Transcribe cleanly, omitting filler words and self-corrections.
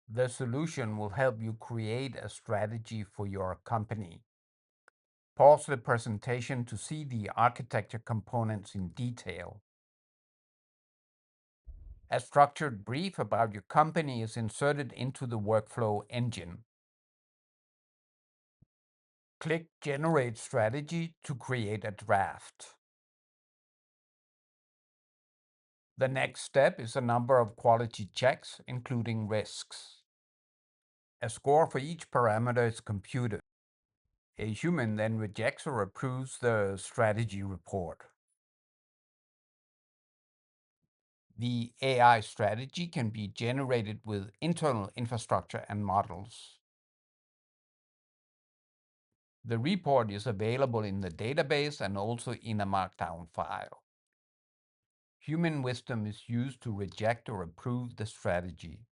The solution will help you create a strategy for your company. Pause the presentation to see the architecture components in detail. A structured brief about your company is inserted into the workflow engine. Click Generate Strategy to create a draft. The next step is a number of quality checks, including risks. A score for each parameter is computed. A human then rejects or approves the strategy report. The AI strategy can be generated with internal infrastructure and models. The report is available in the database and also in a Markdown file. Human wisdom is used to reject or approve the strategy.